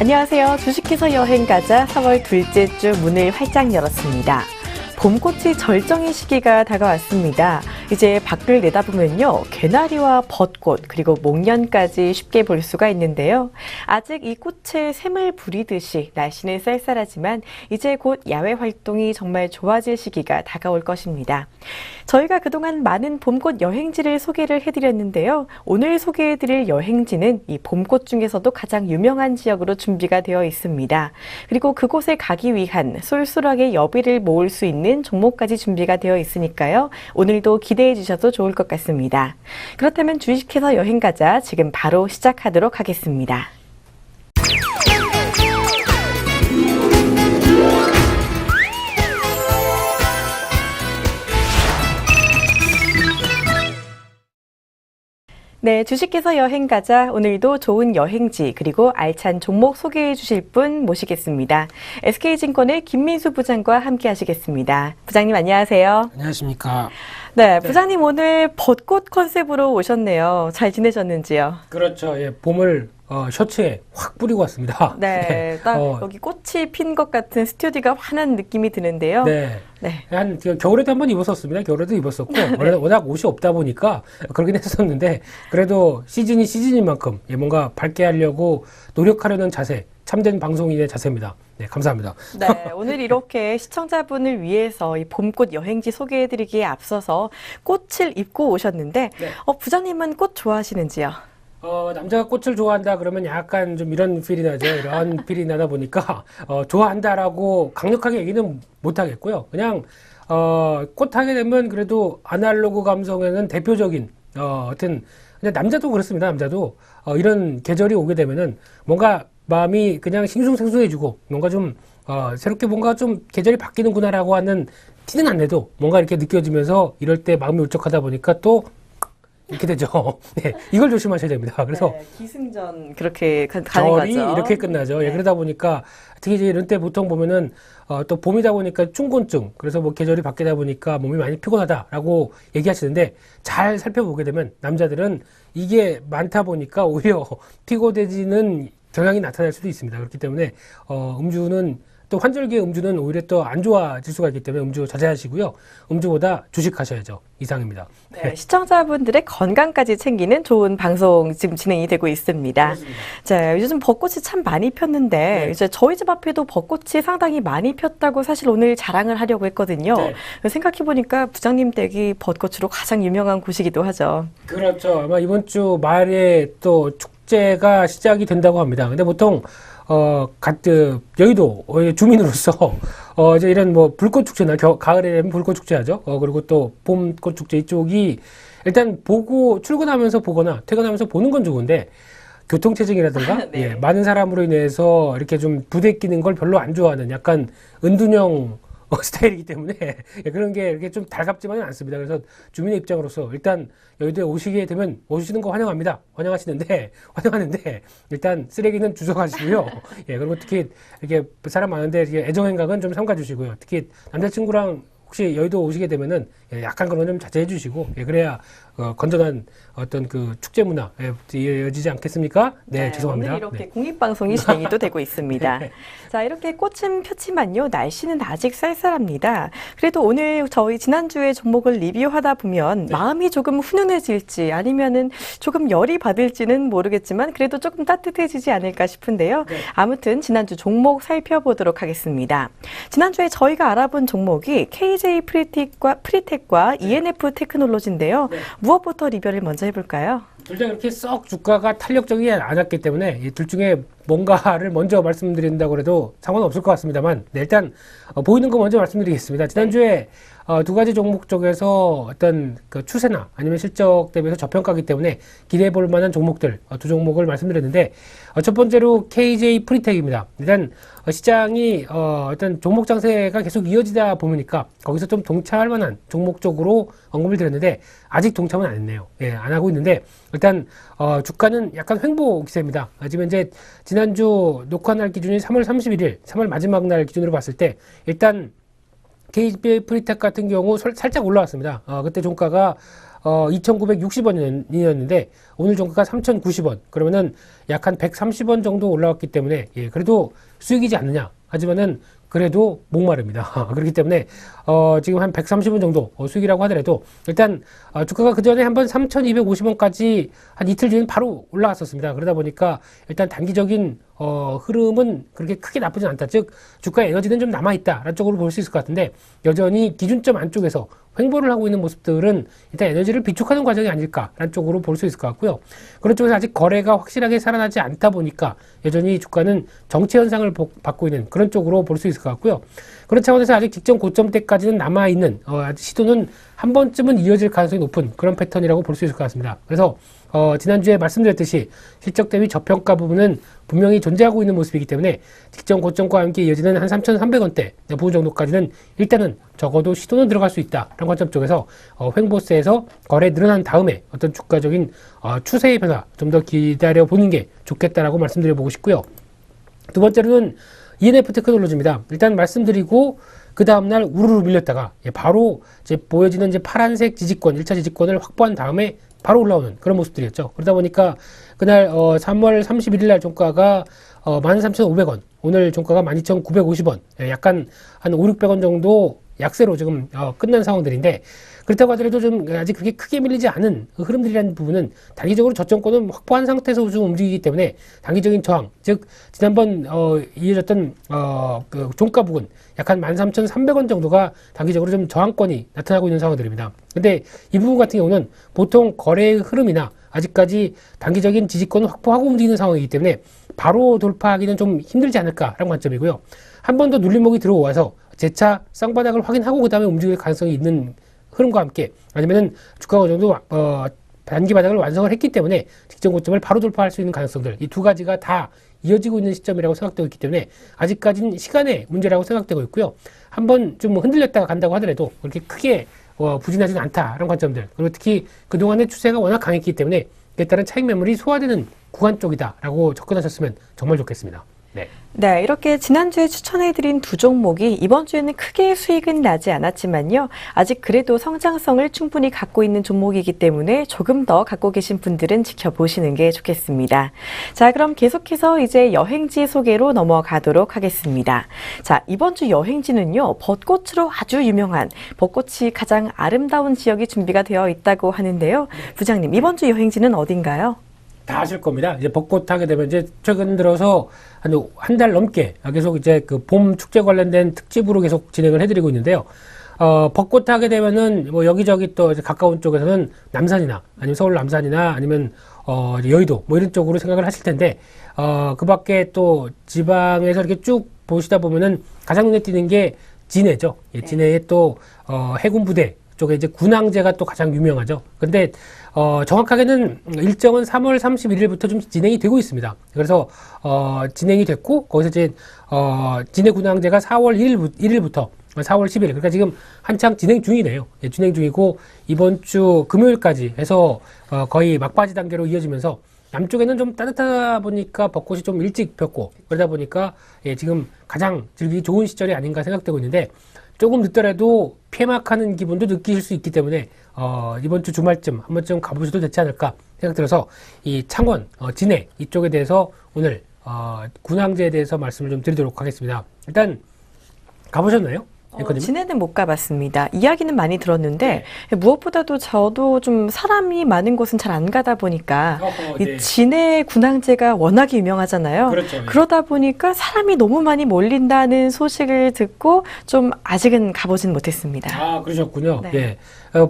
안녕하세요. 주식해서 여행 가자 3월 둘째 주 문을 활짝 열었습니다. 봄꽃이 절정의 시기가 다가왔습니다. 이제 밖을 내다보면요. 개나리와 벚꽃 그리고 목련까지 쉽게 볼 수가 있는데요. 아직 이 꽃에 샘을 부리듯이 날씨는 쌀쌀하지만 이제 곧 야외 활동이 정말 좋아질 시기가 다가올 것입니다. 저희가 그동안 많은 봄꽃 여행지를 소개를 해드렸는데요. 오늘 소개해드릴 여행지는 이 봄꽃 중에서도 가장 유명한 지역으로 준비가 되어 있습니다. 그리고 그곳에 가기 위한 쏠쏠하게 여비를 모을 수 있는 종목까지 준비가 되어 있으니까요. 오늘도 기대해 주셔도 좋을 것 같습니다. 그렇다면 주식해서 여행 가자 지금 바로 시작하도록 하겠습니다. 네, 주식해서 여행 가자. 오늘도 좋은 여행지 그리고 알찬 종목 소개해 주실 분 모시겠습니다. SK증권의 김민수 부장과 함께 하시겠습니다. 부장님 안녕하세요. 안녕하십니까. 네, 부장님 오늘 벚꽃 컨셉으로 오셨네요. 잘 지내셨는지요? 그렇죠. 예, 봄을 셔츠에 확 뿌리고 왔습니다. 네, 딱 여기 꽃이 핀 것 같은 스튜디오가 환한 느낌이 드는데요. 네. 한 겨울에도 한번 입었었습니다. 겨울에도 입었었고 워낙 옷이 없다 보니까 그러긴 했었는데 그래도 시즌이 시즌인 만큼 뭔가 밝게 하려고 노력하려는 자세, 참된 방송인의 자세입니다. 네, 감사합니다. 네, 오늘 이렇게 시청자분을 위해서 이 봄꽃 여행지 소개해드리기에 앞서서 꽃을 입고 오셨는데 부장님은 꽃 좋아하시는지요? 남자가 꽃을 좋아한다 그러면 약간 좀 이런 필이 나죠. 이런 필이 나다 보니까, 좋아한다라고 강력하게 얘기는 못 하겠고요. 그냥, 꽃 하게 되면 그래도 아날로그 감성에는 대표적인, 하여튼, 그냥 남자도 그렇습니다. 남자도. 이런 계절이 오게 되면은 뭔가 마음이 그냥 싱숭생숭해지고 뭔가 좀, 새롭게 뭔가 좀 계절이 바뀌는구나라고 하는 티는 안 내도 뭔가 이렇게 느껴지면서 이럴 때 마음이 울적하다 보니까 또 이렇게 되죠. 네, 이걸 조심하셔야 됩니다. 그래서 네, 기승전 그렇게 가는 절이 거죠. 이렇게 끝나죠. 네. 예, 그러다 보니까 특히 이제 이런 때 보통 보면은 또 봄이다 보니까 충곤증, 그래서 뭐 계절이 바뀌다 보니까 몸이 많이 피곤하다라고 얘기하시는데 잘 살펴보게 되면 남자들은 이게 많다 보니까 오히려 피곤해지는 경향이 나타날 수도 있습니다. 그렇기 때문에 음주는 또 환절기의 음주는 오히려 또 안 좋아질 수가 있기 때문에 음주 자제하시고요. 음주보다 주식하셔야죠. 이상입니다. 네, 시청자분들의 건강까지 챙기는 좋은 방송 지금 진행이 되고 있습니다. 그렇습니다. 자, 요즘 벚꽃이 참 많이 폈는데 이제 저희 집 앞에도 벚꽃이 상당히 많이 폈다고 사실 오늘 자랑을 하려고 했거든요. 생각해 보니까 부장님 댁이 벚꽃으로 가장 유명한 곳이기도 하죠. 그렇죠. 아마 이번 주 말에 또 축제가 시작이 된다고 합니다. 근데 보통 여의도 주민으로서 이제 이런 뭐 불꽃 축제나 가을에 되면 불꽃 축제 하죠. 그리고 또 봄꽃 축제 이쪽이 일단 보고 출근하면서 보거나 퇴근하면서 보는 건 좋은데 교통체증이라든가 네. 많은 사람으로 인해서 이렇게 좀 부대끼는 걸 별로 안 좋아하는 약간 은둔형 스타일이기 때문에 그런 게 이렇게 좀 달갑지만은 않습니다. 그래서 주민의 입장으로서 일단 여의도에 오시게 되면 오시는 거 환영하는데 일단 쓰레기는 주워가시고요. 예, 그리고 특히 이렇게 사람 많은데 이렇게 애정행각은 좀 삼가 주시고요. 특히 남자친구랑 혹시 여의도 오시게 되면은 약간 그런 건 좀 자제해 주시고 그래야 건전한 어떤 그 축제 문화 이어지지 않겠습니까? 네, 죄송합니다. 오늘 이렇게 공익방송이 진행이 또 되고 있습니다. 자, 이렇게 꽃은 폈지만요. 날씨는 아직 쌀쌀합니다. 그래도 오늘 저희 지난주에 종목을 리뷰하다 보면 마음이 조금 훈훈해질지 아니면은 조금 열이 받을지는 모르겠지만 그래도 조금 따뜻해지지 않을까 싶은데요. 아무튼 지난주 종목 살펴보도록 하겠습니다. 지난주에 저희가 알아본 종목이 KJ 프리텍과 ENF 테크놀로지인데요. 무엇부터 리뷰를 먼저 해볼까요? 둘 다 그렇게 썩 주가가 탄력적이지 않았기 때문에 이 둘 중에 뭔가를 먼저 말씀드린다고 해도 상관없을 것 같습니다만 일단 보이는 거 먼저 말씀드리겠습니다. 지난주에 두 가지 종목 쪽에서 어떤 그 추세나 아니면 실적 대비해서 저평가이기 때문에 기대해 볼 만한 종목들 두 종목을 말씀드렸는데 첫 번째로 KJ 프리텍입니다. 일단 시장이 어떤 종목 장세가 계속 이어지다 보니까 거기서 좀 동참할 만한 종목 쪽으로 언급을 드렸는데 아직 동참은 안 했네요. 예, 안 하고 있는데 일단 주가는 약간 횡보 기세입니다. 지금 이제 지난주 녹화 날 기준이 3월 31일, 3월 마지막 날 기준으로 봤을 때 일단 KB 프리텍 같은 경우 살짝 올라왔습니다. 그때 종가가 2,960원이었는데 오늘 종가가 3,090원. 그러면은 약 한 130원 정도 올라왔기 때문에 예, 그래도 수익이지 않느냐. 하지만은 그래도 목마릅니다. 그렇기 때문에 지금 한 130원 정도 수익이라고 하더라도 일단 주가가 그 전에 한번 3,250원까지 한 이틀 뒤에는 바로 올라갔었습니다. 그러다 보니까 일단 단기적인 흐름은 그렇게 크게 나쁘진 않다. 즉 주가의 에너지는 좀 남아있다라는 쪽으로 볼 수 있을 것 같은데 여전히 기준점 안쪽에서 횡보를 하고 있는 모습들은 일단 에너지를 비축하는 과정이 아닐까라는 쪽으로 볼 수 있을 것 같고요. 그런 쪽에서 아직 거래가 확실하게 살아나지 않다 보니까 여전히 주가는 정체 현상을 받고 있는 그런 쪽으로 볼 수 있을 것 같고요. 그런 차원에서 아직 직전 고점대까지는 남아있는 시도는 한 번쯤은 이어질 가능성이 높은 그런 패턴이라고 볼 수 있을 것 같습니다. 그래서 지난주에 말씀드렸듯이 실적 대비 저평가 부분은 분명히 존재하고 있는 모습이기 때문에 직전 고점과 함께 이어지는 한 3,300원대 부분 정도까지는 일단은 적어도 시도는 들어갈 수 있다라는 관점 쪽에서 횡보세에서 거래 늘어난 다음에 어떤 주가적인 추세의 변화 좀 더 기다려 보는 게 좋겠다라고 말씀드려보고 싶고요. 두 번째로는 ENF 테크놀로지입니다. 일단 말씀드리고 그 다음날 우르르 밀렸다가 바로 이제 보여지는 이제 파란색 지지권, 1차 지지권을 확보한 다음에 바로 올라오는 그런 모습들이었죠. 그러다 보니까 그날 3월 31일 날 종가가 13,500원, 오늘 종가가 12,950원, 약간 한 5, 600원 정도 약세로 지금 끝난 상황들인데 그렇다고 하더라도 좀 아직 그렇게 크게 밀리지 않은 그 흐름들이라는 부분은 단기적으로 저점권은 확보한 상태에서 좀 움직이기 때문에 단기적인 저항, 즉 지난번 이어졌던 그 종가 부근 약 한 13,300원 정도가 단기적으로 좀 저항권이 나타나고 있는 상황들입니다. 근데 이 부분 같은 경우는 보통 거래의 흐름이나 아직까지 단기적인 지지권을 확보하고 움직이는 상황이기 때문에 바로 돌파하기는 좀 힘들지 않을까라는 관점이고요. 한 번 더 눌림목이 들어와서 재차 쌍바닥을 확인하고 그 다음에 움직일 가능성이 있는 흐름과 함께 아니면은 주가가 어느 정도 단기 바닥을 완성을 했기 때문에 직전 고점을 바로 돌파할 수 있는 가능성들 이 두 가지가 다 이어지고 있는 시점이라고 생각되고 있기 때문에 아직까지는 시간의 문제라고 생각되고 있고요. 한번 좀 흔들렸다가 간다고 하더라도 그렇게 크게 부진하지는 않다라는 관점들 그리고 특히 그동안의 추세가 워낙 강했기 때문에 그에 따른 차익 매물이 소화되는 구간 쪽이다라고 접근하셨으면 정말 좋겠습니다. 네. 네, 이렇게 지난주에 추천해드린 두 종목이 이번 주에는 크게 수익은 나지 않았지만요. 아직 그래도 성장성을 충분히 갖고 있는 종목이기 때문에 조금 더 갖고 계신 분들은 지켜보시는 게 좋겠습니다. 자, 그럼 계속해서 이제 여행지 소개로 넘어가도록 하겠습니다. 자, 이번 주 여행지는요. 벚꽃으로 아주 유명한 벚꽃이 가장 아름다운 지역이 준비가 되어 있다고 하는데요. 부장님, 이번 주 여행지는 어딘가요? 다 아실 겁니다. 이제 벚꽃 하게 되면 이제 최근 들어서 한 달 넘게 계속 이제 그 봄 축제 관련된 특집으로 계속 진행을 해드리고 있는데요. 벚꽃 하게 되면은 뭐 여기저기 또 이제 가까운 쪽에서는 남산이나 아니면 서울 남산이나 아니면 여의도 뭐 이런 쪽으로 생각을 하실 텐데 그 밖에 또 지방에서 이렇게 쭉 보시다 보면은 가장 눈에 띄는 게 진해죠. 예, 진해의 또 해군 부대 쪽에 이제 군항제가 또 가장 유명하죠. 근데 정확하게는 일정은 3월 31일부터 좀 진행이 되고 있습니다. 그래서 진행이 됐고 거기서 이제 진해 군항제가 4월 1일부터 4월 10일 그러니까 지금 한창 진행 중이네요. 예, 진행 중이고 이번 주 금요일까지 해서 거의 막바지 단계로 이어지면서 남쪽에는 좀 따뜻하다 보니까 벚꽃이 좀 일찍 폈고 그러다 보니까 예, 지금 가장 즐기기 좋은 시절이 아닌가 생각되고 있는데 조금 늦더라도 폐막하는 기분도 느끼실 수 있기 때문에 이번 주 주말쯤 한 번쯤 가보셔도 되지 않을까 생각 들어서 이 창원, 진해 이쪽에 대해서 오늘 군항제에 대해서 말씀을 좀 드리도록 하겠습니다. 일단 가보셨나요? 진해는 못 가봤습니다. 이야기는 많이 들었는데 무엇보다도 저도 좀 사람이 많은 곳은 잘 안 가다 보니까 이 진해 군항제가 워낙에 유명하잖아요. 그렇죠. 그러다 보니까 사람이 너무 많이 몰린다는 소식을 듣고 좀 아직은 가보진 못했습니다. 아, 그러셨군요. 네. 예.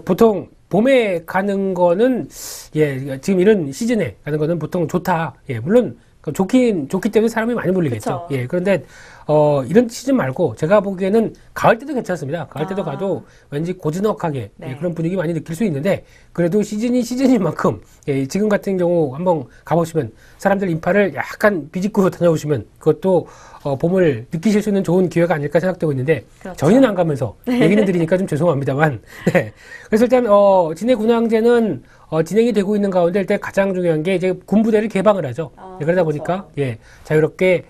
보통 봄에 가는 거는 예, 지금 이런 시즌에 가는 거는 보통 좋다. 예, 물론 좋기 때문에 사람이 많이 몰리겠죠. 그쵸. 예, 그런데 이런 시즌 말고 제가 보기에는 가을 때도 괜찮습니다. 가을 때도 가도 왠지 고즈넉하게 네. 예, 그런 분위기 많이 느낄 수 있는데 그래도 시즌인 만큼 예, 지금 같은 경우 한번 가보시면 사람들 인파를 약간 비집고 다녀오시면 그것도 봄을 느끼실 수 있는 좋은 기회가 아닐까 생각되고 있는데 그렇죠. 저희는 안 가면서 얘기는 드리니까 좀 죄송합니다만 네. 그래서 일단 진해 군항제는 진행이 되고 있는 가운데 일단 가장 중요한 게 이제 군부대를 개방을 하죠. 예, 그러다 보니까 예, 자유롭게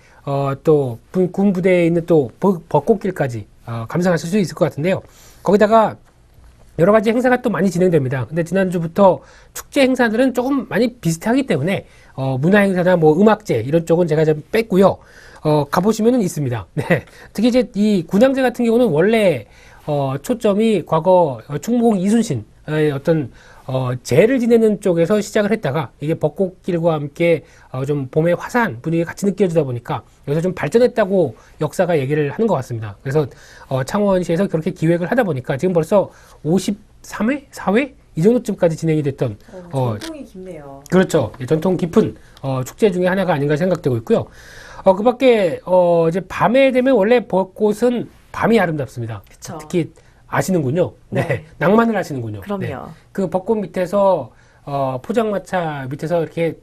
또 군부대에 있는 또 벚꽃길까지 감상하실 수 있을 것 같은데요. 거기다가 여러 가지 행사가 또 많이 진행됩니다. 근데 지난주부터 축제 행사들은 조금 많이 비슷하기 때문에 문화 행사나 뭐 음악제 이런 쪽은 제가 좀 뺐고요. 가보시면은 있습니다. 네. 특히 이제 이 군항제 같은 경우는 원래 초점이 과거 충무공 이순신의 어떤 제를 지내는 쪽에서 시작을 했다가 이게 벚꽃길과 함께 좀 봄의 화사한 분위기가 같이 느껴지다 보니까 여기서 좀 발전했다고 역사가 얘기를 하는 것 같습니다. 그래서 창원시에서 그렇게 기획을 하다 보니까 지금 벌써 53회? 4회? 이 정도쯤까지 진행이 됐던 전통이 깊네요. 그렇죠. 예, 전통 깊은 축제 중에 하나가 아닌가 생각되고 있고요. 그 밖에 이제 밤에 되면 원래 벚꽃은 밤이 아름답습니다. 그쵸. 특히 아시는군요. 네. 네. 낭만을 아시는군요. 그럼요. 네. 그 벚꽃 밑에서 포장마차 밑에서 이렇게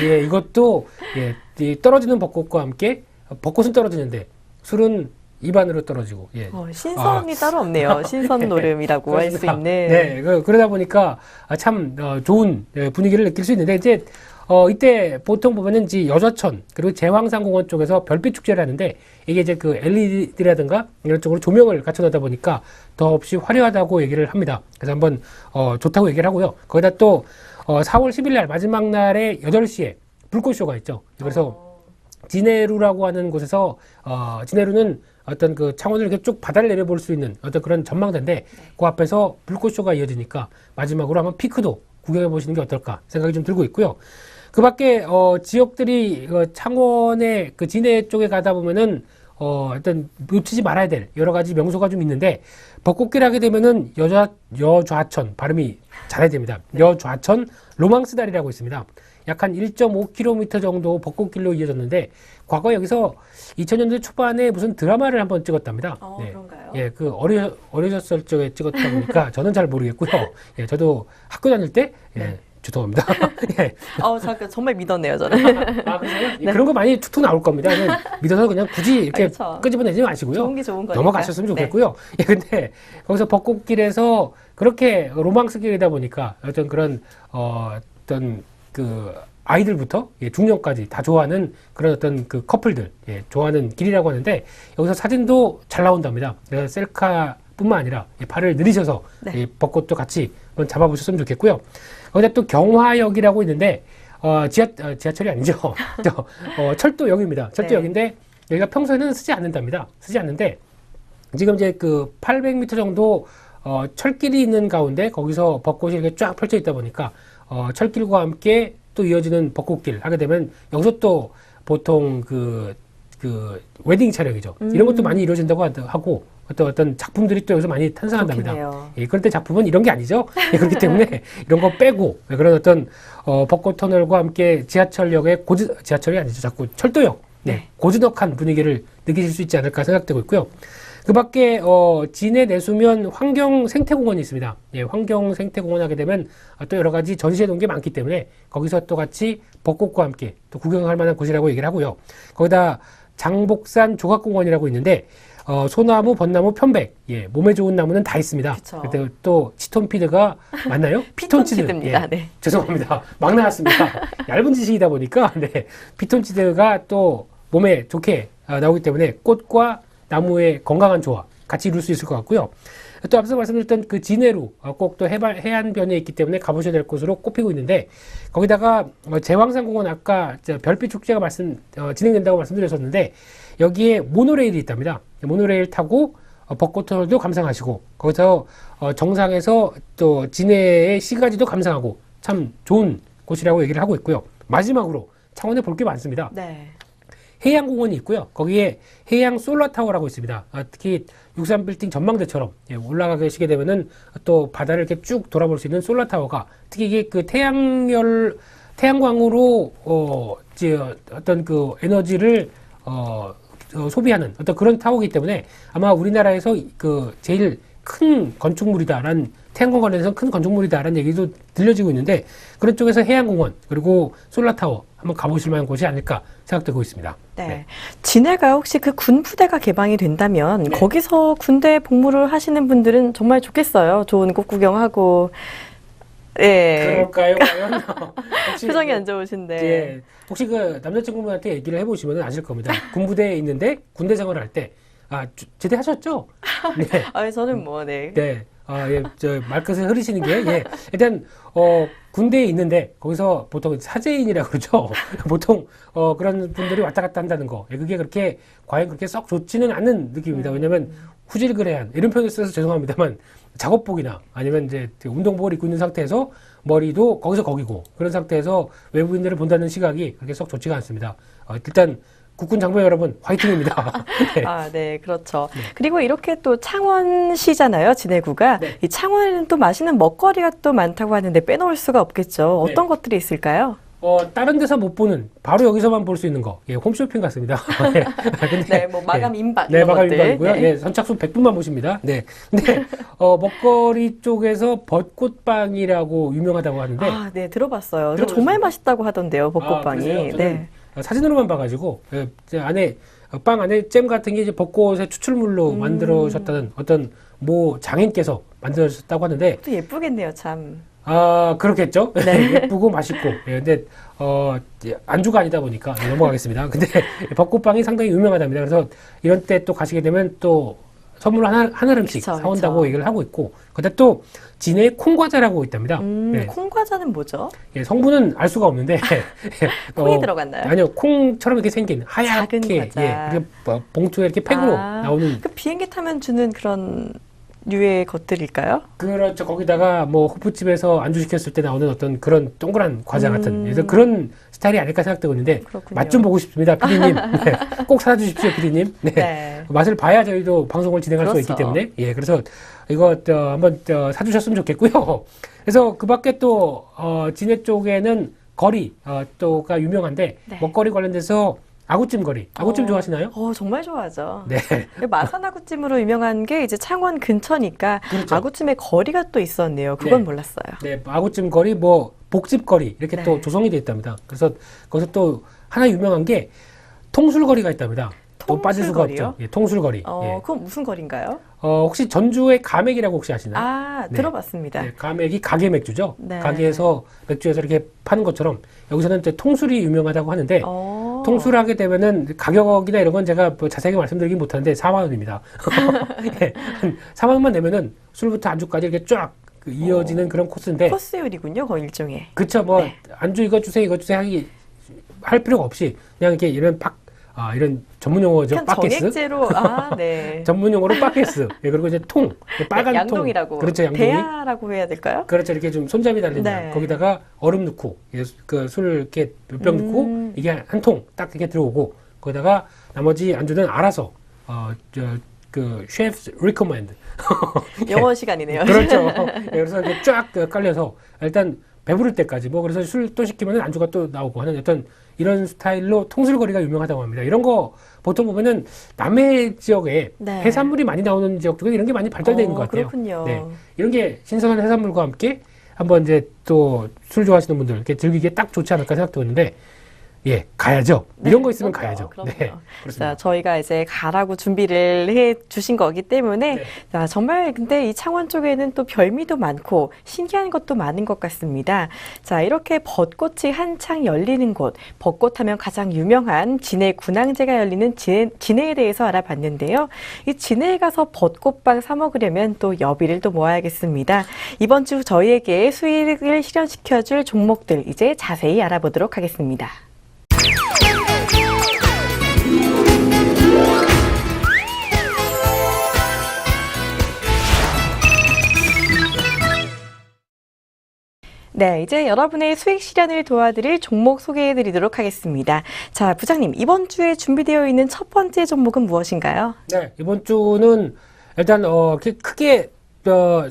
예, 이것도 예, 이 떨어지는 벚꽃과 함께 벚꽃은 떨어지는데 술은 입안으로 떨어지고 예. 신선이 따로 없네요. 신선 노름이라고 할 수 그렇습니다. 있는. 네, 그러다 보니까 참 좋은 분위기를 느낄 수 있는데 이제 이때 보통 보면은 이제 여좌천 그리고 제왕산공원 쪽에서 별빛 축제를 하는데 이게 이제 그 LED라든가 이런 쪽으로 조명을 갖춰놓다 보니까 더없이 화려하다고 얘기를 합니다. 그래서 한번 좋다고 얘기를 하고요. 거기다 또 4월 10일 날 마지막 날에 8시에 불꽃쇼가 있죠. 그래서 진해루라고 하는 곳에서 진해루는 어떤 그 창원을 이렇게 쭉 바다를 내려볼 수 있는 어떤 그런 전망대인데 그 앞에서 불꽃쇼가 이어지니까 마지막으로 한번 피크도 구경해 보시는 게 어떨까 생각이 좀 들고 있고요. 그 밖에 지역들이 창원의 그 진해 쪽에 가다 보면은 어떤 놓치지 말아야 될 여러 가지 명소가 좀 있는데 벚꽃길 하게 되면은 여좌천 발음이 잘해야 됩니다. 여좌천 로망스다리라고 있습니다. 약 한 1.5km 정도 벚꽃길로 이어졌는데 과거 여기서 2000년대 초반에 무슨 드라마를 한번 찍었답니다. 네. 그런가요? 예, 그 어려졌을 적에 찍었다 보니까 저는 잘 모르겠고요. 예, 저도 학교 다닐 때 예, 죄송합니다. 예. 잠깐 정말 믿었네요, 저는. 그래서요? 예, 그런 거 많이 툭툭 나올 겁니다. 그냥 믿어서 그냥 굳이 이렇게 그렇죠. 끄집어내지 마시고요. 좋은 게 좋은 거니까. 넘어가셨으면 좋겠고요. 예, 근데 거기서 벚꽃길에서 그렇게 로망스 길이다 보니까 어떤 그런 어떤 그 아이들부터 중년까지 다 좋아하는 그런 어떤 그 커플들 좋아하는 길이라고 하는데 여기서 사진도 잘 나온답니다. 그래서 셀카뿐만 아니라 팔을 느리셔서 이 벚꽃도 같이 한번 잡아보셨으면 좋겠고요. 거기다 또 경화역이라고 있는데 지하철이 아니죠. 철도역입니다. 철도역인데 여기가 평소에는 쓰지 않는답니다. 쓰지 않는데 지금 이제 그 800m 정도 철길이 있는 가운데 거기서 벚꽃이 이렇게 쫙 펼쳐 있다 보니까 철길과 함께 또 이어지는 벚꽃길 하게 되면 여기서 또 보통 그 웨딩 촬영이죠. 이런 것도 많이 이루어진다고 하고 어떤 작품들이 또 여기서 많이 탄생한답니다. 예, 그런데 작품은 이런 게 아니죠. 예, 그렇기 때문에 이런 거 빼고 그런 어떤 벚꽃 터널과 함께 지하철역의 지하철이 아니죠. 자꾸 철도역 고즈넉한 분위기를 느끼실 수 있지 않을까 생각되고 있고요. 그 밖에 진해 내수면 환경생태공원이 있습니다. 예, 환경생태공원 하게 되면 또 여러 가지 전시해 놓은 게 많기 때문에 거기서 또 같이 벚꽃과 함께 또 구경할 만한 곳이라고 얘기를 하고요. 거기다 장복산 조각공원이라고 있는데 소나무, 벚나무, 편백, 몸에 좋은 나무는 다 있습니다. 그때 또 치톤피드가 맞나요? 피톤치드입니다. 네. 죄송합니다. 막 나왔습니다. 얇은 지식이다 보니까 피톤치드가 또 몸에 좋게 나오기 때문에 꽃과 나무의 건강한 조화 같이 이룰 수 있을 것 같고요. 또 앞서 말씀드렸던 그 진해루 꼭 또 해안변에 있기 때문에 가보셔야 될 곳으로 꼽히고 있는데 거기다가 제왕산공원 아까 별빛 축제가 진행된다고 말씀드렸었는데 여기에 모노레일이 있답니다. 모노레일 타고 벚꽃터널도 감상하시고 거기서 정상에서 또 진해의 시가지도 감상하고 참 좋은 곳이라고 얘기를 하고 있고요. 마지막으로 창원에 볼 게 많습니다. 해양공원이 있고요. 거기에 해양 솔라타워라고 있습니다. 특히 63빌딩 전망대처럼 올라가 계시게 되면은 또 바다를 이렇게 쭉 돌아볼 수 있는 솔라타워가 특히 이게 그 태양광으로 어떤 그 에너지를 소비하는 어떤 그런 타워이기 때문에 아마 우리나라에서 그 제일 큰 건축물이다라는 태양광관에서 큰 건축물이다라는 얘기도 들려지고 있는데 그런 쪽에서 해양공원 그리고 솔라타워 한번 가보실 만한 곳이 아닐까 생각되고 있습니다. 네. 진해가 혹시 그 군부대가 개방이 된다면 거기서 군대 복무를 하시는 분들은 정말 좋겠어요. 좋은 곳 구경하고. 그럴까요? 과연? 표정이 안 좋으신데. 혹시 그 남자친구분한테 얘기를 해보시면 아실 겁니다. 군부대에 있는데 군대 생활을 할 때 제대하셨죠? 네. 저는 뭐, 네. 네. 예, 말끝을 흐리시는 게, 예. 일단, 군대에 있는데, 거기서 보통 사제인이라고 그러죠. 보통, 그런 분들이 왔다 갔다 한다는 거. 예, 그게 그렇게, 과연 그렇게 썩 좋지는 않은 느낌입니다. 왜냐면, 후질그레한, 이런 표현을 써서 죄송합니다만, 작업복이나, 아니면 이제 운동복을 입고 있는 상태에서, 머리도 거기서 거기고, 그런 상태에서 외부인들을 본다는 시각이 그렇게 썩 좋지가 않습니다. 일단, 국군 장병 여러분, 화이팅입니다. 네. 네, 그렇죠. 네. 그리고 이렇게 또 창원시잖아요, 진해구가. 네. 이 창원에는 또 맛있는 먹거리가 또 많다고 하는데 빼놓을 수가 없겠죠. 어떤 네. 것들이 있을까요? 다른 데서 못 보는, 바로 여기서만 볼 수 있는 거. 예, 홈쇼핑 같습니다. 네. 근데, 네, 뭐 마감 임박 네, 이런 마감 것들. 임박이고요. 네. 예, 선착순 100분만 모십니다. 네. 근데, 먹거리 쪽에서 벚꽃빵이라고 유명하다고 하는데. 네, 들어봤어요. 들어보셨어요? 정말 맛있다고 하던데요, 벚꽃빵이. 그러세요? 저는 네. 사진으로만 봐가지고, 예, 이제 안에, 빵 안에 잼 같은 게 이제 벚꽃의 추출물로 만들어졌다는 어떤 장인께서 만들어졌다고 하는데. 또 예쁘겠네요, 참. 그렇겠죠. 네. 예쁘고 맛있고. 예, 근데, 안주가 아니다 보니까 넘어가겠습니다. 근데 벚꽃빵이 상당히 유명하답니다. 그래서 이런 때 또 가시게 되면 또 선물 한 알음씩 그쵸, 사온다고 그쵸. 얘기를 하고 있고. 근데 또 진해 콩과자라고 있답니다. 네. 콩과자는 뭐죠? 예, 성분은 알 수가 없는데. 콩이 들어갔나요? 아니요, 콩처럼 이렇게 생긴 하얗게. 작은 과자. 예, 이렇게 봉투에 이렇게 팩으로 나오는. 그 비행기 타면 주는 그런 류의 것들일까요? 그렇죠. 거기다가 뭐 호프집에서 안주 시켰을 때 나오는 어떤 그런 동그란 과자 같은 그래서 그런 스타일이 아닐까 생각되고 있는데 그렇군요. 맛 좀 보고 싶습니다, 피디님. 네. 꼭 사다 주십시오, 피디님. 네. 네. 맛을 봐야 저희도 방송을 진행할 수가 있기 그렇죠. 때문에 예, 그래서 이거 한번 사주셨으면 좋겠고요. 그래서 그 밖에 또 진해 쪽에는 거리 또가 유명한데 네. 먹거리 관련돼서 아구찜 거리. 아구찜 좋아하시나요? 정말 좋아하죠. 네. 마산 아구찜으로 유명한 게 이제 창원 근처니까 그렇죠. 아구찜의 거리가 또 있었네요. 그건 네. 몰랐어요. 네, 아구찜 거리, 복집 거리 이렇게 네. 또 조성이 되어 있답니다. 그래서 거기서 또 하나 유명한 게 통술거리가 있답니다. 또 빠질 수가 통술거리요? 없죠. 예, 통술거리. 예. 그건 무슨 거리인가요? 혹시 전주의 가맥이라고 혹시 아시나요? 네. 들어봤습니다. 네, 가맥이 가게 맥주죠. 네. 가게에서 맥주에서 이렇게 파는 것처럼 여기서는 이제 통술이 유명하다고 하는데 통술하게 되면은 가격이나 이런 건 제가 뭐 자세하게 말씀드리긴 못하는데 4만 원입니다. 예, 한 4만 원만 내면은 술부터 안주까지 이렇게 쫙 이어지는 그런 코스인데. 코스 요리군요, 그 일종의. 그쵸, 뭐 네. 안주 이거 주세요 할 필요가 없이 그냥 이렇게 이런 전문 용어죠. 그냥 빠게스. 정액제로 네. 전문 용어로 빠게스. 예, 그리고 이제 빨간 양동이라고. 통. 그렇죠, 양동이. 대야라고 해야 될까요? 그렇죠. 이렇게 좀 손잡이 달린 네. 양. 거기다가 얼음 넣고, 그 술 이렇게 몇 병 넣고, 이게 한 통 딱 이렇게 들어오고, 거기다가 나머지 안주는 알아서, 셰프's recommend. 영어 시간이네요. 그렇죠. 예, 그래서 이렇게 쫙 깔려서, 일단 배부를 때까지, 그래서 술 또 시키면 안주가 또 나오고 하는 어떤 이런 스타일로 통술거리가 유명하다고 합니다. 이런 거 보통 보면은 남해 지역에 네. 해산물이 많이 나오는 지역 쪽에 이런 게 많이 발달되어 있는 것 같아요. 그렇군요. 네. 이런 게 신선한 해산물과 함께 한번 이제 또 술 좋아하시는 분들 이렇게 즐기기에 딱 좋지 않을까 생각되는데 예, 가야죠. 이런 거 있으면 그럼요, 가야죠. 그럼요. 네, 자, 그렇습니다. 저희가 이제 가라고 준비를 해 주신 거기 때문에 네. 자, 정말 근데 이 창원 쪽에는 또 별미도 많고 신기한 것도 많은 것 같습니다. 자, 이렇게 벚꽃이 한창 열리는 곳, 벚꽃하면 가장 유명한 진해 군항제가 열리는 진해에 대해서 알아봤는데요. 이 진해에 가서 벚꽃빵 사 먹으려면 또 여비를 또 모아야겠습니다. 이번 주 저희에게 수익을 실현시켜줄 종목들 이제 자세히 알아보도록 하겠습니다. 네, 이제 여러분의 수익 실현을 도와드릴 종목 소개해 드리도록 하겠습니다. 자, 부장님, 이번 주에 준비되어 있는 첫 번째 종목은 무엇인가요? 네, 이번 주는 일단 이렇게 크게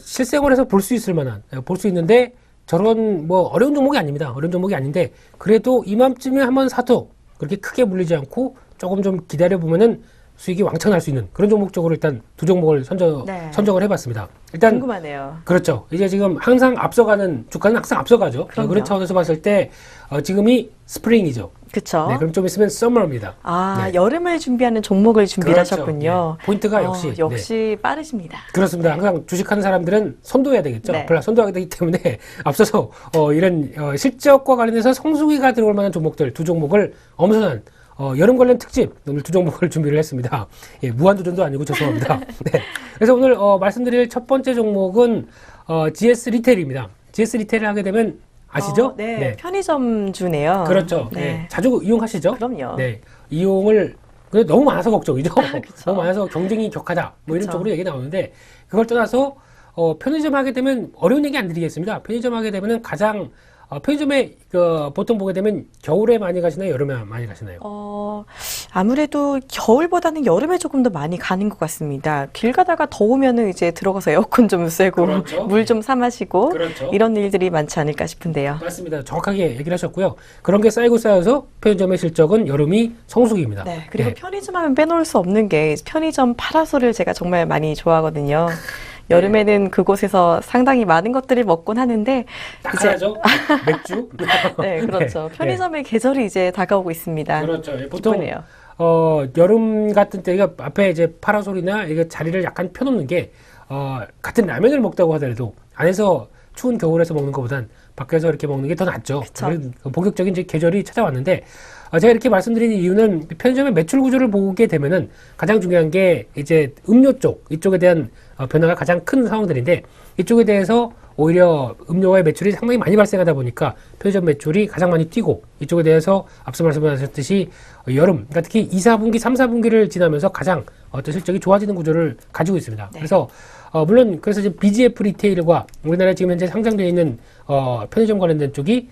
실생활에서 볼 수 있을 만한 볼 수 있는데 저런 어려운 종목이 아닙니다. 어려운 종목이 아닌데 그래도 이맘쯤에 한번 사도 그렇게 크게 물리지 않고 조금 좀 기다려 보면은 수익이 왕창 날 수 있는 그런 종목 쪽으로 일단 두 종목을 선정을 해봤습니다. 일단 궁금하네요. 그렇죠. 이제 지금 항상 앞서가는 주가는 항상 앞서가죠. 그럼요. 그런 차원에서 봤을 때 지금이 스프링이죠. 그렇죠. 네, 그럼 좀 있으면 서머입니다. 네. 네. 여름을 준비하는 종목을 준비를 그렇죠. 하셨군요. 네. 포인트가 역시 역시 빠르십니다. 그렇습니다. 항상 주식하는 사람들은 선도해야 되겠죠. 네. 선도하게 되기 때문에 앞서서 이런 실적과 관련해서 성수기가 들어올 만한 종목들 두 종목을 엄선한 여름 관련 특집 오늘 두 종목을 준비를 했습니다. 예, 무한도전도 아니고 죄송합니다. 네. 그래서 오늘 말씀드릴 첫 번째 종목은 GS 리테일입니다. GS 리테일을 하게 되면 아시죠? 네. 편의점주네요. 그렇죠. 네. 네. 자주 이용하시죠? 그럼요. 네. 이용을 너무 많아서 걱정이죠. 그쵸. 너무 많아서 경쟁이 격하다. 뭐 이런 그쵸. 쪽으로 얘기 나오는데 그걸 떠나서 편의점 하게 되면 어려운 얘기 안 드리겠습니다. 편의점 하게 되면은 가장 편의점에 보통 보게 되면 겨울에 많이 가시나요? 여름에 많이 가시나요? 아무래도 겨울보다는 여름에 조금 더 많이 가는 것 같습니다. 길 가다가 더우면은 이제 들어가서 에어컨 좀 쐬고 그렇죠. 물 좀 사 마시고 그렇죠. 이런 일들이 많지 않을까 싶은데요. 맞습니다. 정확하게 얘기를 하셨고요. 그런 게 쌓이고 쌓여서 편의점의 실적은 여름이 성수기입니다. 네. 그리고 네. 편의점 하면 빼놓을 수 없는 게 편의점 파라솔을 제가 정말 많이 좋아하거든요. 여름에는 그곳에서 상당히 많은 것들을 먹곤 하는데 딱 이제 하나죠. 맥주. 네, 그렇죠. 네. 편의점의 계절이 이제 다가오고 있습니다. 그렇죠. 보통 기쁘네요. 여름 같은 때가 앞에 이제 파라솔이나 이게 자리를 약간 펴놓는 게 같은 라면을 먹다고 하더라도 안에서 추운 겨울에서 먹는 것보단 밖에서 이렇게 먹는 게 더 낫죠. 그쵸. 본격적인 이제 계절이 찾아왔는데 제가 이렇게 말씀드리는 이유는 편의점의 매출 구조를 보게 되면은 가장 중요한 게 이제 음료 쪽 이쪽에 대한 변화가 가장 큰 상황들인데 이쪽에 대해서 오히려 음료와의 매출이 상당히 많이 발생하다 보니까 편의점 매출이 가장 많이 뛰고 이쪽에 대해서 앞서 말씀하셨듯이 여름, 그러니까 특히 2, 4분기, 3, 4분기를 지나면서 가장 어떤 실적이 좋아지는 구조를 가지고 있습니다. 네. 그래서 물론 그래서 지금 BGF 리테일과 우리나라에 지금 현재 상장되어 있는 편의점 관련된 쪽이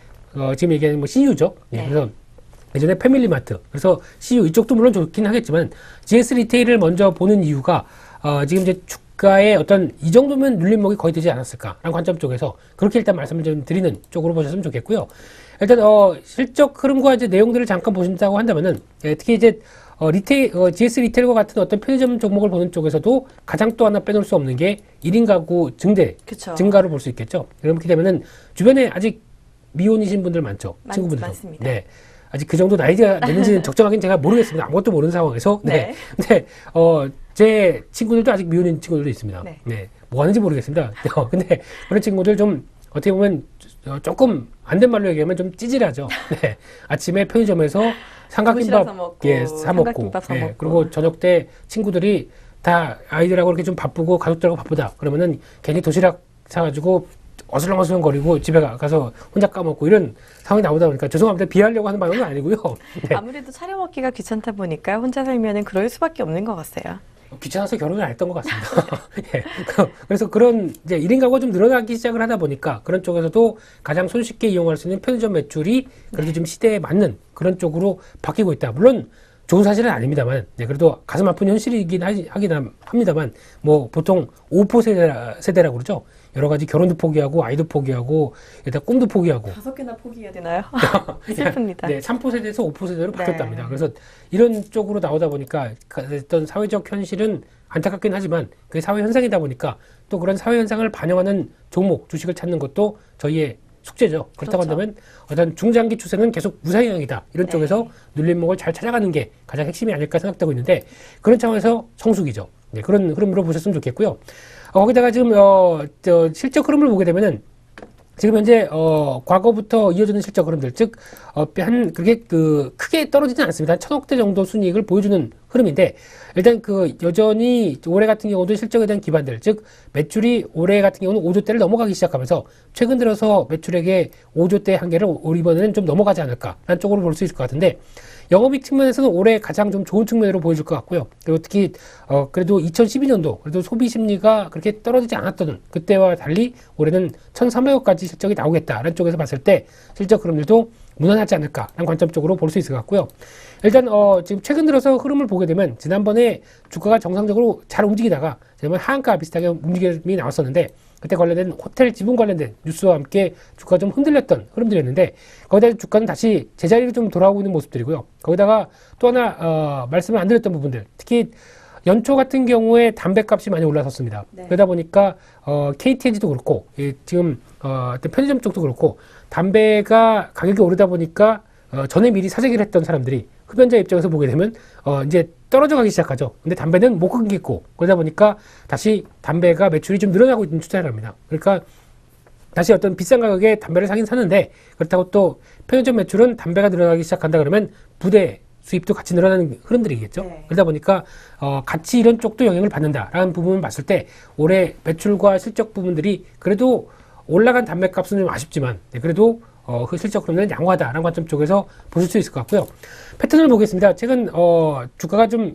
지금 얘기하는 뭐 CU죠. 예, 네. 그래서 예전에 패밀리마트, 그래서 CU 이쪽도 물론 좋긴 하겠지만 GS 리테일을 먼저 보는 이유가 지금 이제 주가의 어떤 이 정도면 눌림목이 거의 되지 않았을까라는 관점 쪽에서 그렇게 일단 말씀을 좀 드리는 쪽으로 보셨으면 좋겠고요. 일단 실적 흐름과 이제 내용들을 잠깐 보신다고 한다면은 특히 이제 GS 리테일과 같은 어떤 편의점 종목을 보는 쪽에서도 가장 또 하나 빼놓을 수 없는 게 1인 가구 그쵸. 증가를 볼 수 있겠죠. 그렇게 되면은 주변에 아직 미혼이신 분들 많죠. 친구분들. 많습니다. 네. 아직 그 정도 나이가 되는지는 적정하긴 제가 모르겠습니다. 아무것도 모르는 상황에서. 네. 근데 제 친구들도 아직 미혼인 친구들도 있습니다. 네. 네. 뭐 하는지 모르겠습니다. 근데 그런 친구들 좀 어떻게 보면 조금 안 된 말로 얘기하면 좀 찌질하죠. 네. 아침에 편의점에서 삼각김밥 도시락 사 먹고, 사 먹고, 삼각김밥 사 먹고. 그리고 저녁 때 친구들이 다 아이들하고 이렇게 좀 바쁘고 가족들하고 바쁘다. 그러면은 괜히 도시락 사가지고 어슬렁어슬렁 거리고 집에 가서 혼자 까먹고 이런 상황이 나오다 보니까 죄송합니다. 비하하려고 하는 마음은 아니고요. 네. 아무래도 차려 먹기가 귀찮다 보니까 혼자 살면은 그럴 수밖에 없는 것 같아요. 귀찮아서 결혼을 안 했던 것 같습니다. 예. 그래서 그런 이제 1인 가구가 좀 늘어나기 시작을 하다 보니까 그런 쪽에서도 가장 손쉽게 이용할 수 있는 편의점 매출이 그래도 좀 시대에 맞는 그런 쪽으로 바뀌고 있다. 물론 좋은 사실은 아닙니다만, 네, 그래도 가슴 아픈 현실이긴 하긴 합니다만, 뭐 보통 5포 세대라고 그러죠. 여러 가지 결혼도 포기하고 아이도 포기하고 일단 꿈도 포기하고 5개나 포기해야 되나요? 슬픕니다. 네, 3포 세대에서 5포 세대로 네. 바뀌었답니다. 그래서 이런 쪽으로 나오다 보니까 어떤 사회적 현실은 안타깝긴 하지만 그게 사회 현상이다 보니까 또 그런 사회 현상을 반영하는 종목, 주식을 찾는 것도 저희의 숙제죠. 그렇다고 그렇죠. 한다면 어떤 중장기 추세는 계속 우상향이다. 이런 네. 쪽에서 눌림목을 잘 찾아가는 게 가장 핵심이 아닐까 생각되고 있는데 그런 차원에서 성수기죠. 네, 그런 흐름으로 보셨으면 좋겠고요. 거기다가 지금 실적 흐름을 보게 되면은 지금 현재 과거부터 이어지는 실적 흐름들 즉 그렇게 크게 떨어지진 않습니다. 한 1,000억대 정도 순이익을 보여주는 흐름인데 일단 여전히 올해 같은 경우도 실적에 대한 기반들 즉 매출이 올해 같은 경우는 5조대를 넘어가기 시작하면서 최근 들어서 매출액의 5조대 한계를 이번에는 좀 넘어가지 않을까라는 쪽으로 볼 수 있을 것 같은데 영업이익 측면에서는 올해 가장 좀 좋은 측면으로 보여줄 것 같고요. 그리고 특히 그래도 2012년도 그래도 소비 심리가 그렇게 떨어지지 않았던 그때와 달리 올해는 1,300억까지 실적이 나오겠다라는 쪽에서 봤을 때 실적 흐름들도 무난하지 않을까라는 관점 쪽으로 볼 수 있을 것 같고요. 일단 지금 최근 들어서 흐름을 보게 되면 지난번에 주가가 정상적으로 잘 움직이다가 지난번 하한가 비슷하게 움직임이 나왔었는데 그때 관련된 호텔 지분 관련된 뉴스와 함께 주가가 좀 흔들렸던 흐름들이었는데 거기다 주가는 다시 제자리로 좀 돌아오고 있는 모습들이고요. 거기다가 또 하나 말씀을 안 드렸던 부분들 특히 연초 같은 경우에 담배값이 많이 올라섰습니다. 네. 그러다 보니까 KTNG도 그렇고 지금 편의점 쪽도 그렇고 담배가 가격이 오르다 보니까 전에 미리 사재기를 했던 사람들이 흡연자 입장에서 보게 되면 이제 떨어져 가기 시작하죠. 근데 담배는 못 끊겠고 그러다 보니까 다시 담배가 매출이 좀 늘어나고 있는 추세랍니다. 그러니까 다시 어떤 비싼 가격에 담배를 사긴 사는데 그렇다고 또 편의점 매출은 담배가 늘어나기 시작한다 그러면 부대 수입도 같이 늘어나는 흐름들이겠죠. 네. 그러다 보니까 같이 이런 쪽도 영향을 받는다라는 부분을 봤을 때 올해 매출과 실적 부분들이 그래도 올라간 단매값은 좀 아쉽지만 그래도 그 실적 흐름은 양호하다라는 관점 쪽에서 보실 수 있을 것 같고요. 패턴을 보겠습니다. 최근 주가가 좀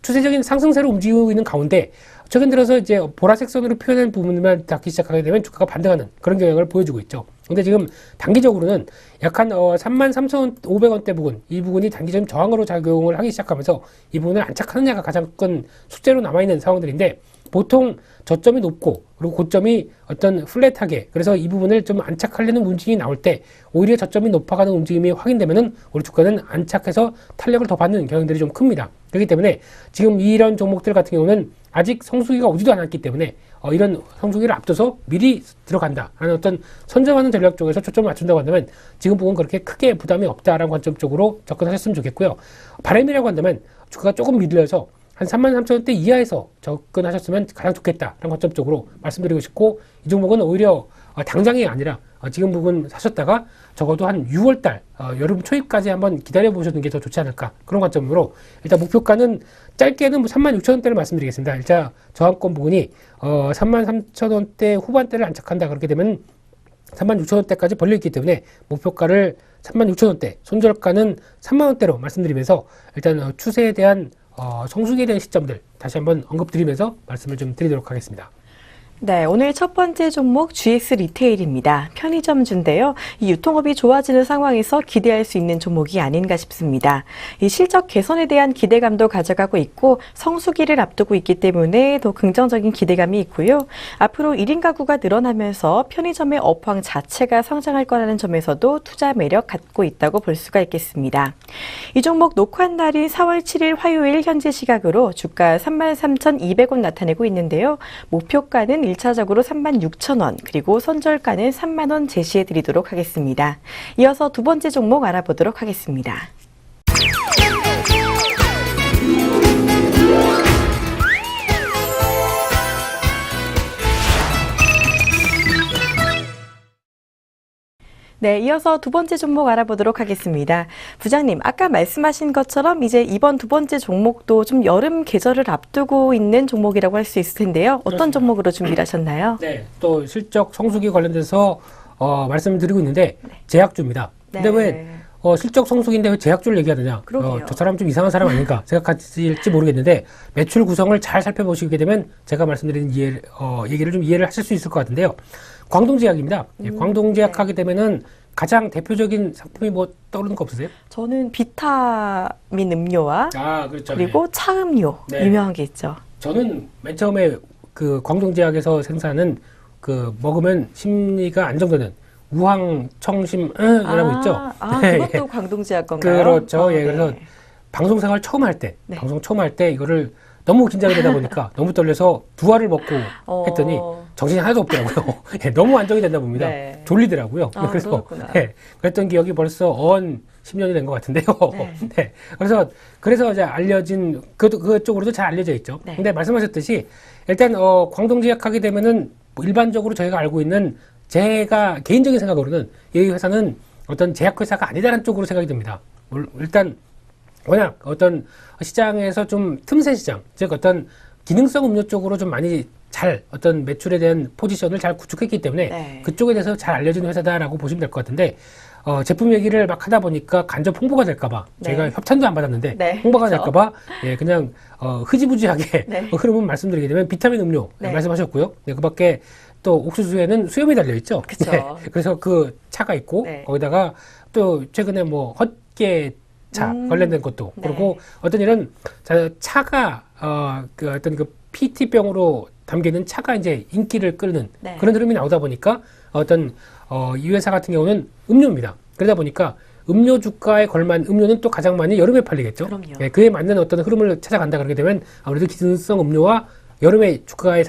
추세적인 상승세로 움직이고 있는 가운데 최근 들어서 이제 보라색 선으로 표현한 부분만 닿기 시작하게 되면 주가가 반등하는 그런 경향을 보여주고 있죠. 근데 지금 단기적으로는 약한 33,500원대 부분, 이 부분이 단기적인 저항으로 작용을 하기 시작하면서 이 부분을 안착하느냐가 가장 큰 숙제로 남아있는 상황들인데 보통 저점이 높고 그리고 고점이 어떤 플랫하게 그래서 이 부분을 좀 안착하려는 움직임이 나올 때 오히려 저점이 높아가는 움직임이 확인되면은 우리 주가는 안착해서 탄력을 더 받는 경향들이 좀 큽니다. 그렇기 때문에 지금 이런 종목들 같은 경우는 아직 성수기가 오지도 않았기 때문에 이런 성수기를 앞둬서 미리 들어간다 하는 어떤 선점하는 전략 쪽에서 초점을 맞춘다고 한다면 지금 부분 그렇게 크게 부담이 없다라는 관점 쪽으로 접근하셨으면 좋겠고요. 바람이라고 한다면 주가가 조금 밀려서 한 33,000원대 이하에서 접근하셨으면 가장 좋겠다라는 관점 쪽으로 말씀드리고 싶고 이 종목은 오히려 당장이 아니라 지금 부분 사셨다가 적어도 한 6월달 여름 초입까지 한번 기다려 보시는 게 더 좋지 않을까 그런 관점으로 일단 목표가는 짧게는 36,000원대를 말씀드리겠습니다. 일단 저항권 부분이 33,000원대 후반대를 안착한다 그렇게 되면 36,000원대까지 벌려있기 때문에 목표가를 36,000원대 손절가는 3만원대로 말씀드리면서 일단 추세에 대한 성수기에 대한 시점들 다시 한번 언급드리면서 말씀을 좀 드리도록 하겠습니다. 네, 오늘 첫 번째 종목 GX 리테일입니다. 편의점주인데요. 이 유통업이 좋아지는 상황에서 기대할 수 있는 종목이 아닌가 싶습니다. 이 실적 개선에 대한 기대감도 가져가고 있고 성수기를 앞두고 있기 때문에 더 긍정적인 기대감이 있고요. 앞으로 1인 가구가 늘어나면서 편의점의 업황 자체가 성장할 거라는 점에서도 투자 매력 갖고 있다고 볼 수가 있겠습니다. 이 종목 녹화한 날인 4월 7일 화요일 현재 시각으로 주가 33,200원 나타내고 있는데요. 목표가는 1차적으로 36,000원 그리고 선절가는 3만원 제시해 드리도록 하겠습니다. 이어서 두 번째 종목 알아보도록 하겠습니다. 네, 이어서 두 번째 종목 알아보도록 하겠습니다. 부장님, 아까 말씀하신 것처럼 이제 이번 두 번째 종목도 좀 여름 계절을 앞두고 있는 종목이라고 할 수 있을 텐데요. 어떤 그렇습니다. 종목으로 준비를 하셨나요? 네, 또 실적 성수기 관련돼서 말씀을 드리고 있는데 제약주입니다. 근데 왜 실적 성수기인데 왜 제약주를 얘기하느냐? 저 사람 좀 이상한 사람 아닌가 생각하실지 모르겠는데 매출 구성을 잘 살펴보시게 되면 제가 말씀드린 얘기를 좀 이해를 하실 수 있을 것 같은데요. 광동제약입니다. 광동제약 하게 되면은 가장 대표적인 상품이 뭐 떠오르는 거 없으세요? 저는 비타민 음료와 그렇죠. 그리고 차음료 유명한 게 있죠. 저는 맨 처음에 그 광동제약에서 생산하는 그 먹으면 심리가 안정되는 우황청심이라고 있죠. 그것도 광동제약 건가요? 그렇죠. 그래서 방송 생활 처음 할 때, 방송 처음 할 때 이거를 너무 긴장이 되다 보니까 너무 떨려서 두 알을 먹고 했더니 정신이 하나도 없더라고요. 너무 안정이 된다 봅니다. 졸리더라고요. 그래서 그랬던 기억이 벌써 10년이 된 것 같은데요. 그래서 이제 알려진 그쪽으로도 잘 알려져 있죠. 근데 말씀하셨듯이 일단 광동제약 하게 되면은 일반적으로 저희가 알고 있는 제가 개인적인 생각으로는 이 회사는 어떤 제약회사가 아니다라는 쪽으로 생각이 듭니다. 일단 워낙 어떤 시장에서 좀 틈새 시장, 즉 어떤 기능성 음료 쪽으로 좀 많이 잘 어떤 매출에 대한 포지션을 잘 구축했기 때문에 그쪽에 대해서 잘 알려진 회사다라고 보시면 될 것 같은데 제품 얘기를 막 하다 보니까 간접 홍보가 될까봐 저희가 협찬도 안 받았는데 홍보가 될까봐 그냥 흐지부지하게 흐름은 말씀드리게 되면 비타민 음료 말씀하셨고요. 그밖에 또 옥수수에는 수염이 달려있죠. 그래서 그 차가 있고 거기다가 또 최근에 뭐 헛개차 관련된 것도 그리고 어떤 이런 차가 그 어떤 그 PT병으로 담기는 차가 이제 인기를 끌는 그런 흐름이 나오다 보니까 어떤 이 회사 같은 경우는 음료입니다. 그러다 보니까 음료 주가에 걸맞는 음료는 또 가장 많이 여름에 팔리겠죠. 그에 맞는 어떤 흐름을 찾아간다 그러게 되면 아무래도 기능성 음료와 여름의 주가의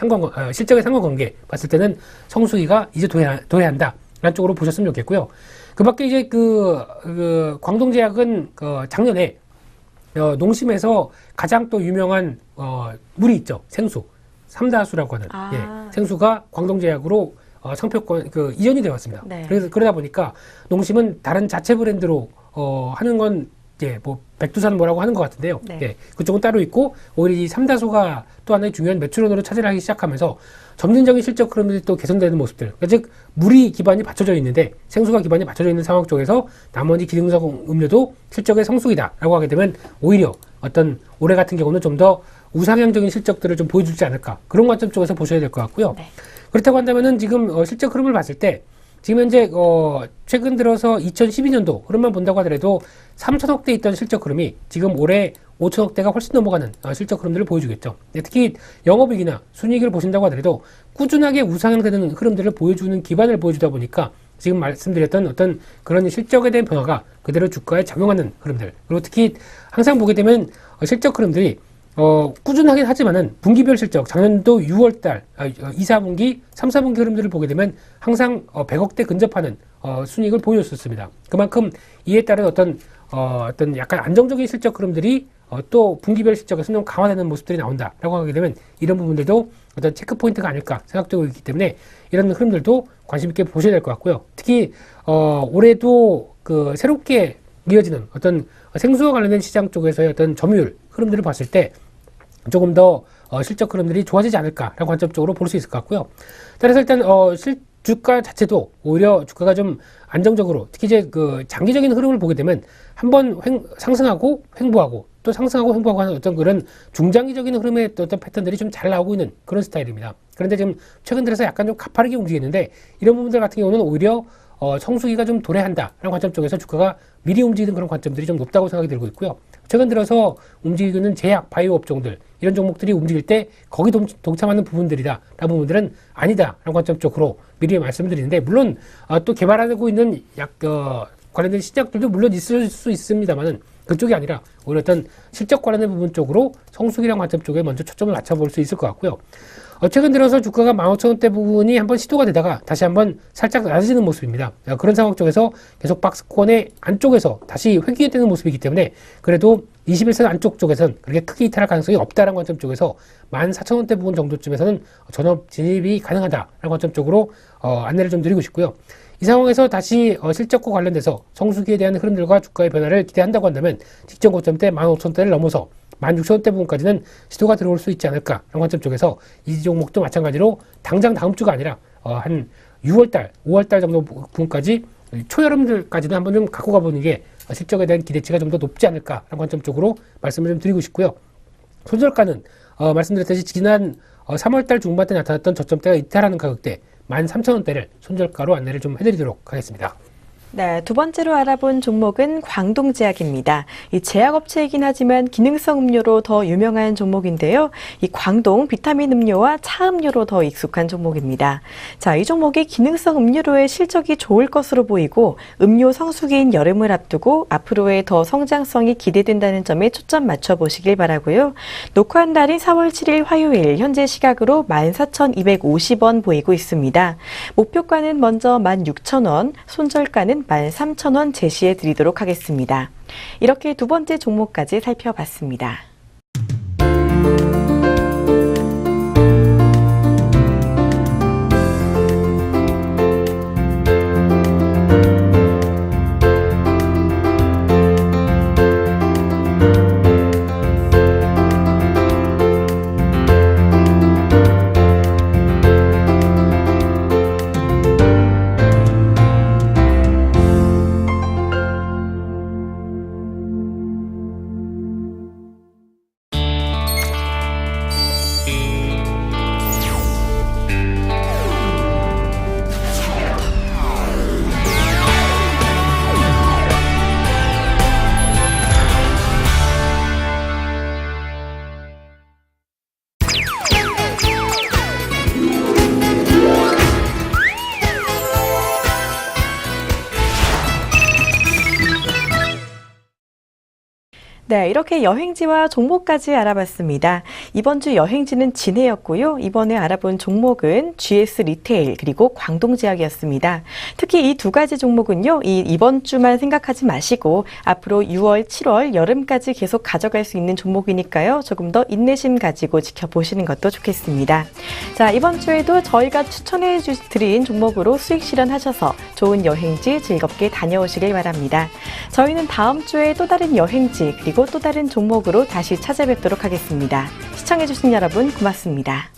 실적의 상관관계 봤을 때는 성수기가 이제 도래한다 라는 쪽으로 보셨으면 좋겠고요. 그 밖에 이제 광동제약은 작년에 농심에서 가장 또 유명한 물이 있죠. 생수. 삼다수라고 하는 생수가 광동제약으로 상표권 이전이 되어 왔습니다. 그래서 그러다 보니까 농심은 다른 자체 브랜드로 하는 건 뭐 백두산 뭐라고 하는 것 같은데요. 네. 그쪽은 따로 있고 오히려 이 삼다소가 또 하나의 중요한 매출원으로 차지를 하기 시작하면서 점진적인 실적 흐름들이 또 개선되는 모습들. 그러니까 즉 물이 기반이 받쳐져 있는데 생수가 기반이 받쳐져 있는 상황 쪽에서 나머지 기능성 음료도 실적의 성숙이다라고 하게 되면 오히려 어떤 올해 같은 경우는 좀 더 우상향적인 실적들을 좀 보여주지 않을까 그런 관점 쪽에서 보셔야 될 것 같고요. 네. 그렇다고 한다면은 지금 실적 흐름을 봤을 때 지금 현재 최근 들어서 2012년도 흐름만 본다고 하더라도 3천억대 있던 실적 흐름이 지금 올해 5천억대가 훨씬 넘어가는 실적 흐름들을 보여주겠죠. 특히 영업이익이나 순이익을 보신다고 하더라도 꾸준하게 우상향되는 흐름들을 보여주는 기반을 보여주다 보니까 지금 말씀드렸던 어떤 그런 실적에 대한 변화가 그대로 주가에 작용하는 흐름들. 그리고 특히 항상 보게 되면 실적 흐름들이 꾸준하긴 하지만은 분기별 실적, 작년도 6월달, 2, 4분기, 3, 4분기 흐름들을 보게 되면 항상 100억대 근접하는 순이익을 보여줬었습니다. 그만큼 이에 따른 어떤 약간 안정적인 실적 흐름들이 또 분기별 실적에서 좀 강화되는 모습들이 나온다라고 하게 되면 이런 부분들도 어떤 체크 포인트가 아닐까 생각되고 있기 때문에 이런 흐름들도 관심 있게 보셔야 될 것 같고요. 특히 올해도 그 새롭게 이어지는 어떤 생수와 관련된 시장 쪽에서의 어떤 점유율 흐름들을 봤을 때 조금 더 실적 흐름들이 좋아지지 않을까라는 관점적으로 볼 수 있을 것 같고요. 따라서 일단 주가 자체도 오히려 주가가 좀 안정적으로 특히 이제 그 장기적인 흐름을 보게 되면 한번 상승하고 횡보하고 또 상승하고 횡보하고 하는 어떤 그런 중장기적인 흐름의 어떤 패턴들이 좀 잘 나오고 있는 그런 스타일입니다. 그런데 지금 최근 들어서 약간 좀 가파르게 움직이는데 이런 부분들 같은 경우는 오히려 성수기가 좀 도래한다라는 관점 쪽에서 주가가 미리 움직이는 그런 관점들이 좀 높다고 생각이 들고 있고요. 최근 들어서 움직이는 제약, 바이오 업종들 이런 종목들이 움직일 때 거기 동참하는 부분들이다 라는 부분들은 아니다 라는 관점 쪽으로 미리 말씀드리는데 물론 또 개발하고 있는 관련된 시작들도 물론 있을 수 있습니다만은 그쪽이 아니라 오히려 어떤 실적 관련된 부분 쪽으로 성수기라는 관점 쪽에 먼저 초점을 맞춰볼 수 있을 것 같고요. 최근 들어서 주가가 15,000원대 부분이 한번 시도가 되다가 다시 한번 살짝 낮아지는 모습입니다. 그런 상황 쪽에서 계속 박스권의 안쪽에서 다시 회귀되는 모습이기 때문에 그래도 21선 안쪽 쪽에서는 그렇게 크게 이탈할 가능성이 없다는 관점 쪽에서 14,000원대 부분 정도쯤에서는 전업 진입이 가능하다는 관점 쪽으로 안내를 좀 드리고 싶고요. 이 상황에서 다시 실적과 관련돼서 성수기에 대한 흐름들과 주가의 변화를 기대한다고 한다면 직전 고점대 15,000원대를 넘어서 16,000원대 부분까지는 시도가 들어올 수 있지 않을까 라는 관점 쪽에서 이 종목도 마찬가지로 당장 다음 주가 아니라 한 6월달, 5월달 정도 부분까지 초여름들까지도 한번 좀 갖고 가보는 게 실적에 대한 기대치가 좀 더 높지 않을까 라는 관점 쪽으로 말씀을 좀 드리고 싶고요. 손절가는 말씀드렸듯이 지난 3월달 중반 때 나타났던 저점대가 이탈하는 가격대 13,000원대를 손절가로 안내를 좀 해드리도록 하겠습니다. 네, 두 번째로 알아본 종목은 광동제약입니다. 이 제약업체이긴 하지만 기능성 음료로 더 유명한 종목인데요. 이 광동 비타민 음료와 차 음료로 더 익숙한 종목입니다. 자, 이 종목이 기능성 음료로의 실적이 좋을 것으로 보이고 음료 성수기인 여름을 앞두고 앞으로의 더 성장성이 기대된다는 점에 초점 맞춰보시길 바라고요. 녹화한 날인 4월 7일 화요일 현재 시각으로 14,250원 보이고 있습니다. 목표가는 먼저 16,000원, 손절가는 13,000원 제시해 드리도록 하겠습니다. 이렇게 두 번째 종목까지 살펴봤습니다. 네, 이렇게 여행지와 종목까지 알아봤습니다. 이번 주 여행지는 진해였고요. 이번에 알아본 종목은 GS 리테일 그리고 광동제약이었습니다. 특히 이 두 가지 종목은요. 이번 주만 생각하지 마시고 앞으로 6월, 7월, 여름까지 계속 가져갈 수 있는 종목이니까요. 조금 더 인내심 가지고 지켜보시는 것도 좋겠습니다. 자, 이번 주에도 저희가 추천해 드린 종목으로 수익 실현하셔서 좋은 여행지 즐겁게 다녀오시길 바랍니다. 저희는 다음 주에 또 다른 여행지 그리고 또 다른 종목으로 다시 찾아뵙도록 하겠습니다. 시청해주신 여러분 고맙습니다.